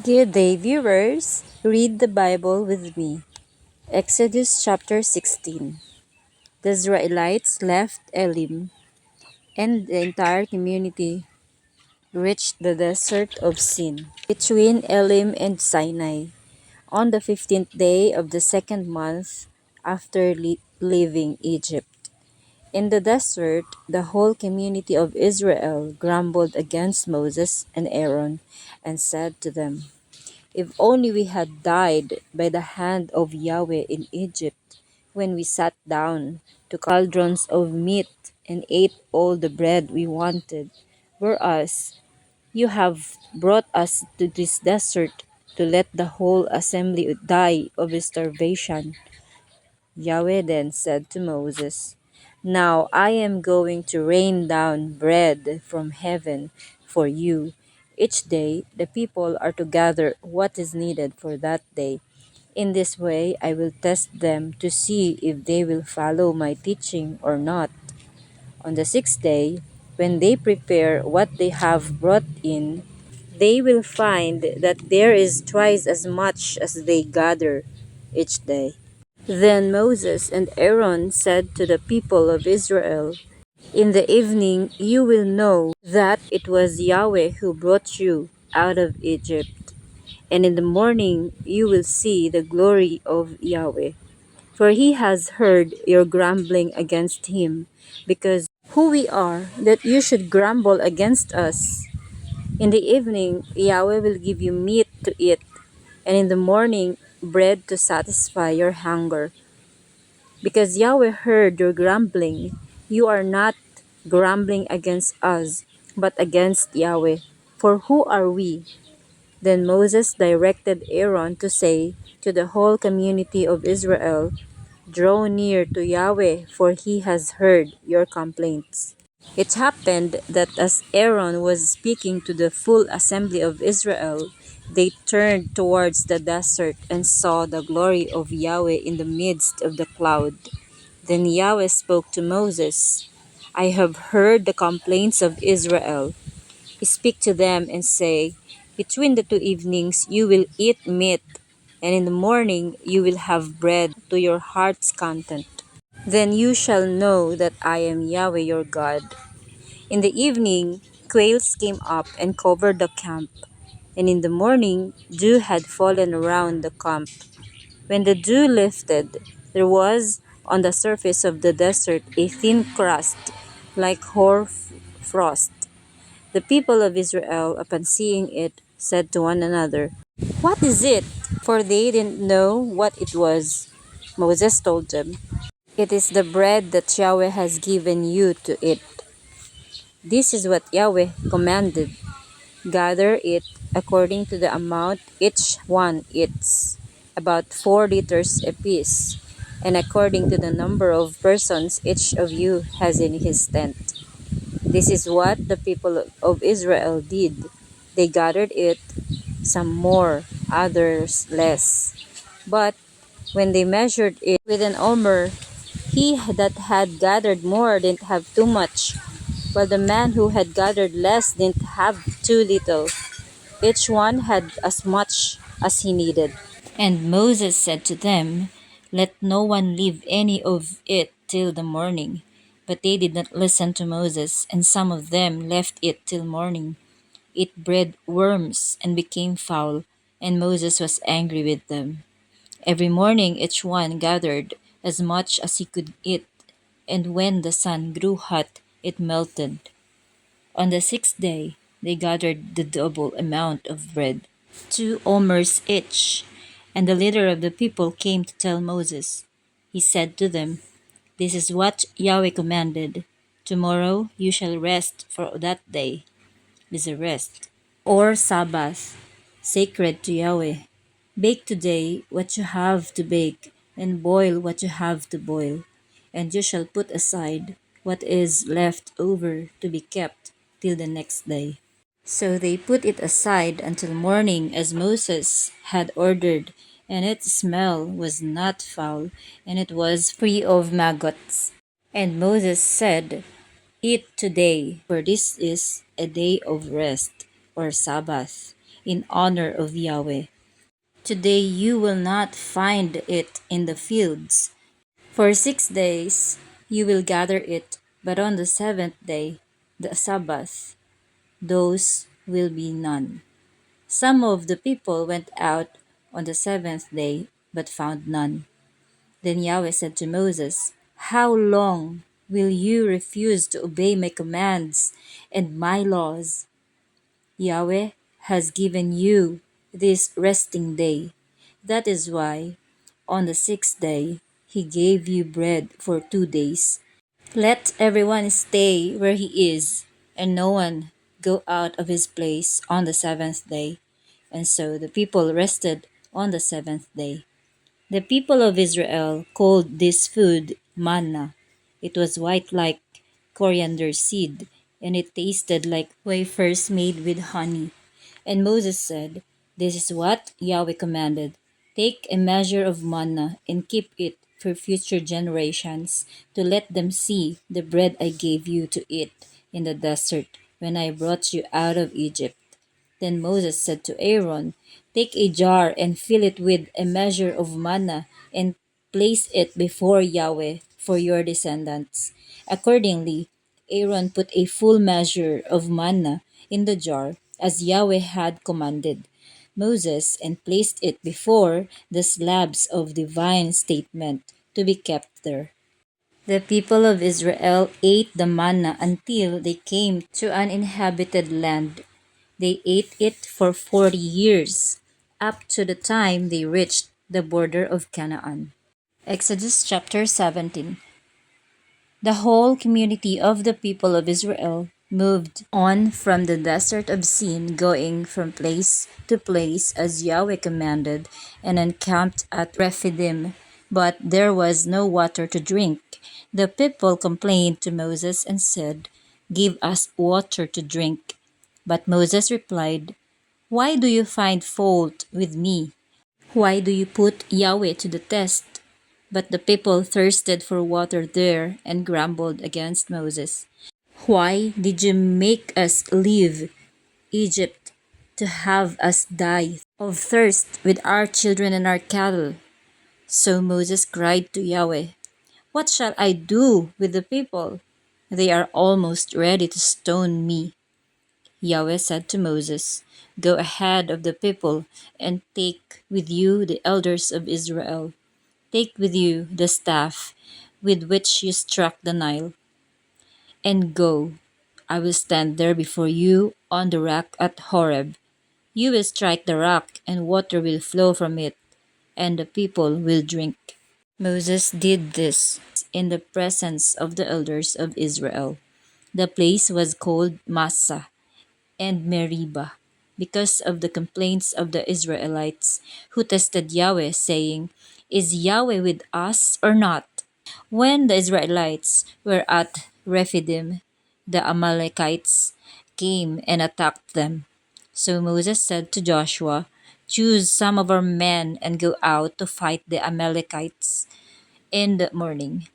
Good day, viewers. Read the Bible with me. Exodus chapter 16. The Israelites left Elim, and the entire community reached the desert of Sin, between Elim and Sinai, on the 15th day of the second month after leaving Egypt. In the desert, the whole community of Israel grumbled against Moses and Aaron and said to them, "If only we had died by the hand of Yahweh in Egypt, when we sat down to cauldrons of meat and ate all the bread we wanted. Whereas you have brought us to this desert to let the whole assembly die of starvation." Yahweh then said to Moses, "Now I am going to rain down bread from heaven for you. Each day the people are to gather what is needed for that day. In this way I will test them to see if they will follow my teaching or not. On the sixth day, when they prepare what they have brought in, they will find that there is twice as much as they gather each day." Then Moses and Aaron said to the people of Israel, "In the evening you will know that it was Yahweh who brought you out of Egypt, and in the morning you will see the glory of Yahweh. For he has heard your grumbling against him, because who we are, that you should grumble against us. In the evening Yahweh will give you meat to eat, and in the morning bread to satisfy your hunger. Because Yahweh heard your grumbling, you are not grumbling against us, but against Yahweh. For who are we?" Then Moses directed Aaron to say to the whole community of Israel, "Draw near to Yahweh, for he has heard your complaints." It happened that as Aaron was speaking to the full assembly of Israel, they turned towards the desert and saw the glory of Yahweh in the midst of the cloud. Then Yahweh spoke to Moses, "I have heard the complaints of Israel. Speak to them and say, between the two evenings you will eat meat, and in the morning you will have bread to your heart's content. Then you shall know that I am Yahweh your God." In the evening, quails came up and covered the camp, and in the morning dew had fallen around the camp. When the dew lifted, there was on the surface of the desert a thin crust like hoar frost. The people of Israel, upon seeing it, said to one another, "What is it?" For they didn't know what it was. Moses told them, "It is the bread that Yahweh has given you to eat. This is what Yahweh commanded. Gather it according to the amount each one eats, about 4 liters apiece, and according to the number of persons each of you has in his tent." This is what the people of Israel did. They gathered it, some more, others less. But when they measured it with an omer, he that had gathered more didn't have too much, while the man who had gathered less didn't have too little. Each one had as much as he needed. And Moses said to them, "Let no one leave any of it till the morning." But they did not listen to Moses, and some of them left it till morning. It bred worms and became foul, and Moses was angry with them. Every morning each one gathered as much as he could eat, and when the sun grew hot, it melted. On the sixth day, they gathered the double amount of bread, 2 omers each. And the leader of the people came to tell Moses. He said to them, "This is what Yahweh commanded. Tomorrow you shall rest, for that day is a rest, or Sabbath, sacred to Yahweh. Bake today what you have to bake, and boil what you have to boil, and you shall put aside what is left over to be kept till the next day." So they put it aside until morning as Moses had ordered, and its smell was not foul, and it was free of maggots. And Moses said, "Eat today, for this is a day of rest, or Sabbath, in honor of Yahweh. Today you will not find it in the fields. For 6 days you will gather it, but on the seventh day, the Sabbath, those will be none. Some of the people went out on the seventh day, but found none. Then Yahweh said to Moses, "How long will you refuse to obey my commands and my laws? Yahweh has given you this resting day. That is why, on the sixth day, he gave you bread for 2 days. Let everyone stay where he is, and no one go out of his place on the seventh day." And so the people rested on the seventh day. The people of Israel called this food manna. It was white like coriander seed, and it tasted like wafers made with honey. And Moses said, "This is what Yahweh commanded. Take a measure of manna and keep it for future generations, to let them see the bread I gave you to eat in the desert when I brought you out of Egypt." Then Moses said to Aaron, "Take a jar and fill it with a measure of manna and place it before Yahweh for your descendants." Accordingly, Aaron put a full measure of manna in the jar, as Yahweh had commanded Moses, and placed it before the slabs of divine statement to be kept there. The people of Israel ate the manna until they came to an inhabited land. They ate it for 40 years, up to the time they reached the border of Canaan. Exodus chapter 17. The whole community of the people of Israel moved on from the desert of Sin, going from place to place as Yahweh commanded, and encamped at Rephidim. But there was no water to drink. The people complained to Moses and said, "Give us water to drink." But Moses replied, "Why do you find fault with me? Why do you put Yahweh to the test?" But the people thirsted for water there and grumbled against Moses. "Why did you make us leave Egypt to have us die of thirst with our children and our cattle?" So Moses cried to Yahweh, "What shall I do with the people? They are almost ready to stone me." Yahweh said to Moses, "Go ahead of the people and take with you the elders of Israel. Take with you the staff with which you struck the Nile, and go. I will stand there before you on the rock at Horeb. You will strike the rock, and water will flow from it, and the people will drink." Moses did this in the presence of the elders of Israel. The place was called Massa and Meribah, because of the complaints of the Israelites, who tested Yahweh, saying, "Is Yahweh with us or not?" When the Israelites were at Rephidim, the Amalekites came and attacked them. So Moses said to Joshua, "Choose some of our men and go out to fight the Amalekites in the morning.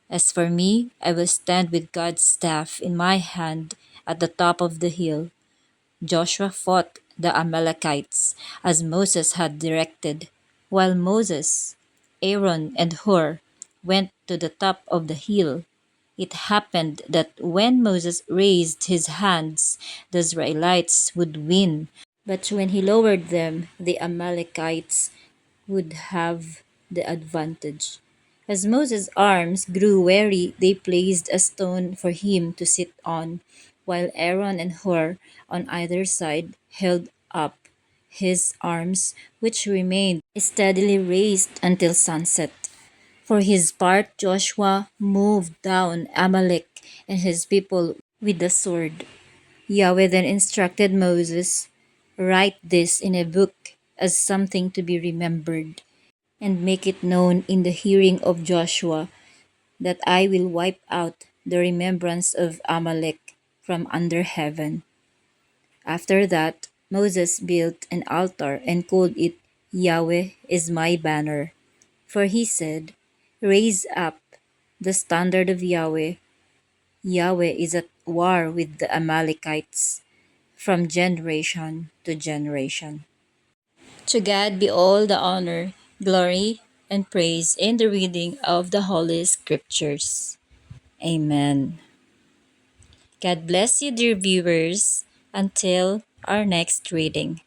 As for me, I will stand with God's staff in my hand at the top of the hill." Joshua fought the Amalekites as Moses had directed, while Moses, Aaron, and Hur went to the top of the hill. It happened that when Moses raised his hands, the Israelites would win, but when he lowered them, the Amalekites would have the advantage. As Moses' arms grew weary, they placed a stone for him to sit on, while Aaron and Hur on either side held up his arms, which remained steadily raised until sunset. For his part, Joshua moved down Amalek and his people with the sword. Yahweh then instructed Moses, "Write this in a book as something to be remembered, and make it known in the hearing of Joshua that I will wipe out the remembrance of Amalek from under heaven." After that, Moses built an altar and called it "Yahweh is my banner." For he said, "Raise up the standard of Yahweh. Yahweh is at war with the Amalekites." from generation to generation. To God be all the honor, glory, and praise in the reading of the Holy Scriptures. Amen. God bless you, dear viewers. Until our next reading.